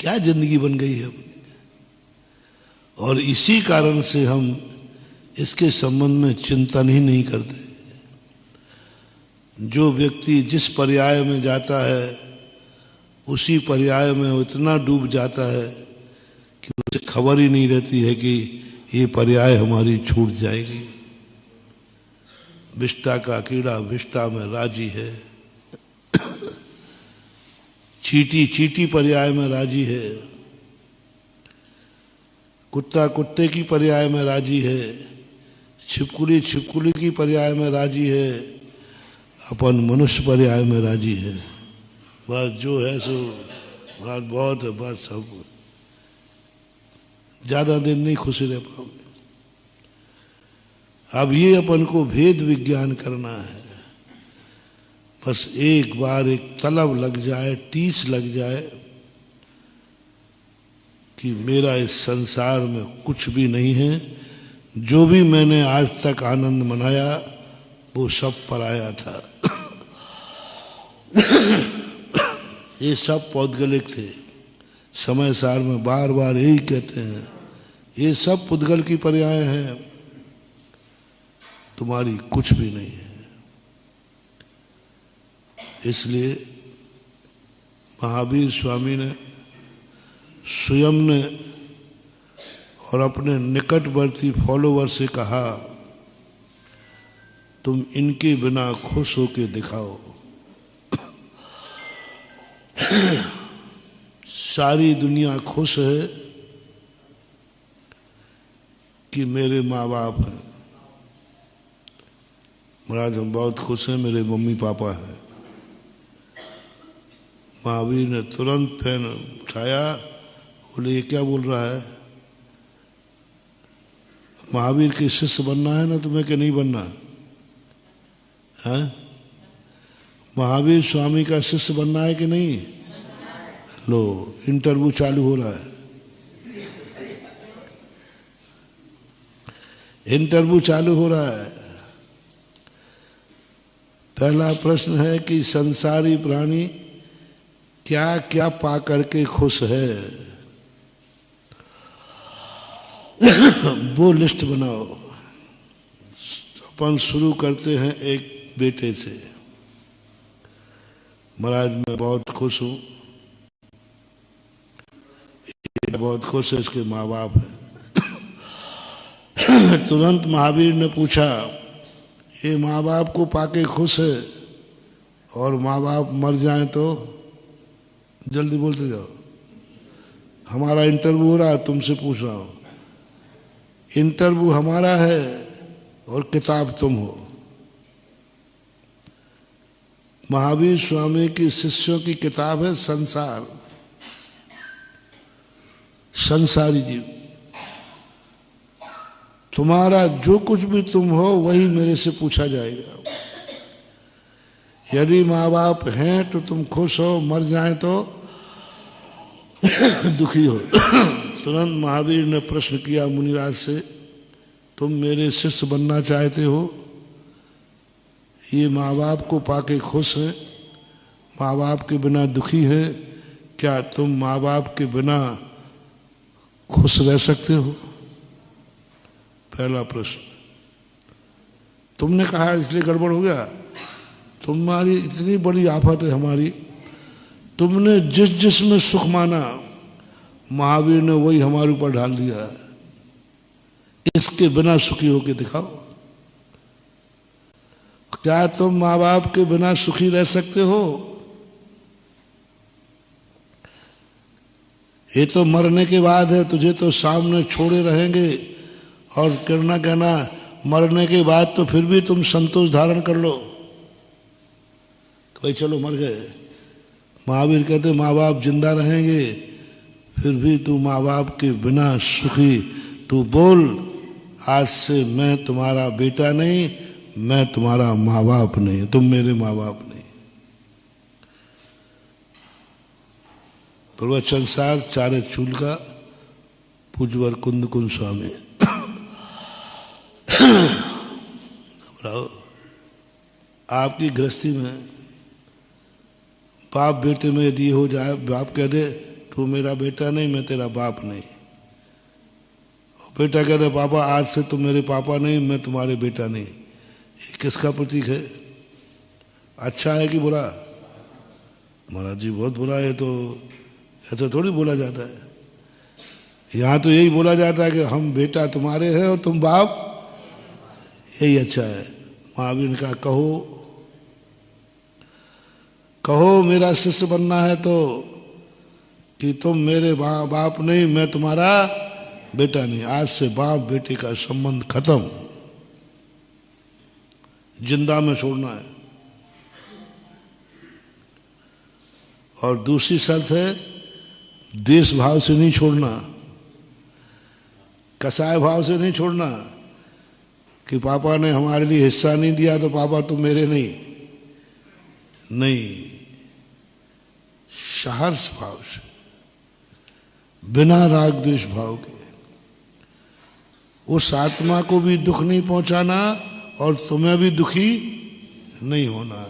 क्या जिंदगी बन गई है अपनी। और इसी कारण से हम इसके संबंध में चिंतन ही नहीं करते। जो व्यक्ति जिस पर्याय में जाता है उसी पर्याय में वो इतना डूब जाता है कि उसे खबर ही नहीं रहती है कि ये पर्याय हमारी छूट जाएगी। विष्टा का कीड़ा विष्टा में राजी है, चींटी चींटी पर्याय में राजी है, कुत्ता कुत्ते की पर्याय में राजी है, छिपकली छिपकली की पर्याय में राजी है, अपन मनुष्य पर्याय में राजी है। बस जो है सो बहुत है, बस सब ज्यादा दिन नहीं खुशी रह पाओगे। अब ये अपन को भेद विज्ञान करना है। बस एक बार एक तलब लग जाए, टीस लग जाए कि मेरा इस संसार में कुछ भी नहीं है, जो भी मैंने आज तक आनंद मनाया वो सब पराया था। ये सब पौद्गलिक थे। समय सार में बार बार यही कहते हैं, ये सब पुद्गल की पर्याय हैं, तुम्हारी कुछ भी नहीं है। इसलिए महावीर स्वामी ने स्वयं ने और अपने निकटवर्ती फॉलोवर से कहा, तुम इनके बिना खुश होके दिखाओ। सारी दुनिया खुश है कि मेरे माँ बाप हैं। महाराज हम बहुत खुश हैं, मेरे मम्मी पापा हैं। महावीर ने तुरंत फैन उठाया, बोले ये क्या बोल रहा है? महावीर के शिष्य बनना है ना तुम्हें कि नहीं बनना है? महावीर स्वामी का शिष्य बनना है कि नहीं? लो इंटरव्यू चालू हो रहा है, इंटरव्यू चालू हो रहा है। पहला प्रश्न है कि संसारी प्राणी क्या क्या पा करके खुश है, वो लिस्ट बनाओ। अपन शुरू करते हैं एक बेटे से। महाराज मैं बहुत खुश हूँ, बहुत खुश है, इसके माँ बाप हैं। तुरंत महावीर ने पूछा, ये माँ बाप को पाके खुश है और माँ बाप मर जाएं तो? जल्दी बोलते जाओ, हमारा इंटरव्यू हो रहा है, तुमसे पूछ रहा हूँ। इंटरव्यू हमारा है और किताब तुम हो। महावीर स्वामी की शिष्यों की किताब है संसार, संसारी जीव। तुम्हारा जो कुछ भी तुम हो वही मेरे से पूछा जाएगा। यदि माँ बाप हैं तो तुम खुश हो, मर जाएं तो दुखी हो। तुरंत महावीर ने प्रश्न किया मुनिराज से, तुम मेरे शिष्य बनना चाहते हो? ये माँ बाप को पाके खुश है, माँ बाप के बिना दुखी है, क्या तुम माँ बाप के बिना खुश रह सकते हो? पहला प्रश्न। तुमने कहा इसलिए गड़बड़ हो गया। तुम्हारी इतनी बड़ी आफत है हमारी, तुमने जिस जिसमें सुख माना महावीर ने वही हमारे ऊपर डाल दिया है। इसके बिना सुखी होके दिखाओ। क्या तुम माँ बाप के बिना सुखी रह सकते हो? ये तो मरने के बाद है, तुझे तो सामने छोड़े रहेंगे और करना कहना मरने के बाद तो फिर भी तुम संतोष धारण कर लो, भाई चलो मर गए। महावीर कहते माँ बाप जिंदा रहेंगे फिर भी तू माँ बाप के बिना सुखी। तू बोल, आज से मैं तुम्हारा बेटा नहीं, मैं तुम्हारा माँ बाप नहीं, तुम मेरे माँ बाप नहीं। प्रवचन सार चारे चूल का पूजवर कुंद कुंद स्वामी। आपकी गृहस्थी में बाप बेटे में यदि हो जाए, बाप कह दे तू मेरा बेटा नहीं, मैं तेरा बाप नहीं। और बेटा कहता पापा आज से तुम मेरे पापा नहीं, मैं तुम्हारे बेटा नहीं। ये किसका प्रतीक है? अच्छा है कि बुरा? महाराज जी बहुत बुरा है। तो ऐसा थोड़ी बोला जाता है। यहाँ तो यही बोला जाता है कि हम बेटा तुम्हारे हैं और तुम बाप, यही अच्छा है। महावीर ने कहा कहो मेरा शिष्य बनना है तो कि तुम मेरे बाप नहीं, मैं तुम्हारा बेटा नहीं। आज से बाप बेटे का संबंध खत्म, जिंदा में छोड़ना है। और दूसरी शर्त है देश भाव से नहीं छोड़ना, कसाय भाव से नहीं छोड़ना कि पापा ने हमारे लिए हिस्सा नहीं दिया तो पापा तुम मेरे नहीं, सहर्ष भाव से, बिना राग द्वेष भाव के। उस आत्मा को भी दुख नहीं पहुंचाना और तुम्हें भी दुखी नहीं होना।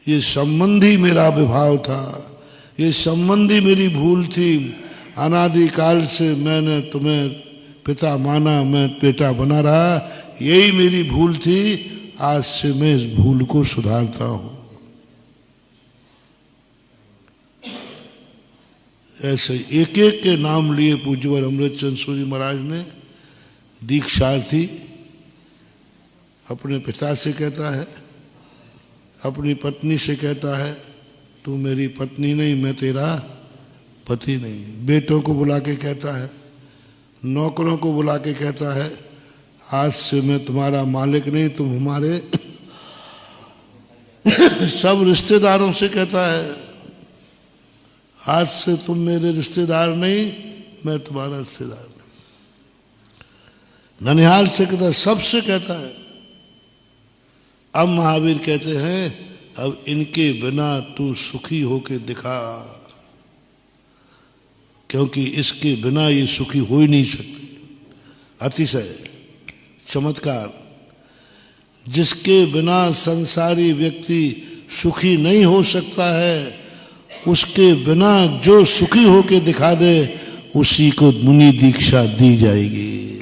ये संबंधी मेरा विभाव था, ये संबंधी मेरी भूल थी। अनादिकाल से मैंने तुम्हें पिता माना, मैं बेटा बना रहा, यही मेरी भूल थी। आज से मैं इस भूल को सुधारता हूं। ऐसे एक एक के नाम लिए पूज्यवर अमृतचंद सूरी महाराज ने दीक्षार्थी अपने पिता से कहता है, अपनी पत्नी से कहता है तू मेरी पत्नी नहीं, मैं तेरा पति नहीं। बेटों को बुला के कहता है, नौकरों को बुला के कहता है आज से मैं तुम्हारा मालिक नहीं, तुम हमारे सब रिश्तेदारों से कहता है आज से तुम मेरे रिश्तेदार नहीं, मैं तुम्हारा रिश्तेदार नहीं। ननिहाल से कहता है, सबसे कहता है। अब महावीर कहते हैं अब इनके बिना तू सुखी होके दिखा, क्योंकि इसके बिना ये सुखी हो ही नहीं सकते। अतिशय चमत्कार, जिसके बिना संसारी व्यक्ति सुखी नहीं हो सकता है, उसके बिना जो सुखी होके दिखा दे उसी को मुनि दीक्षा दी जाएगी।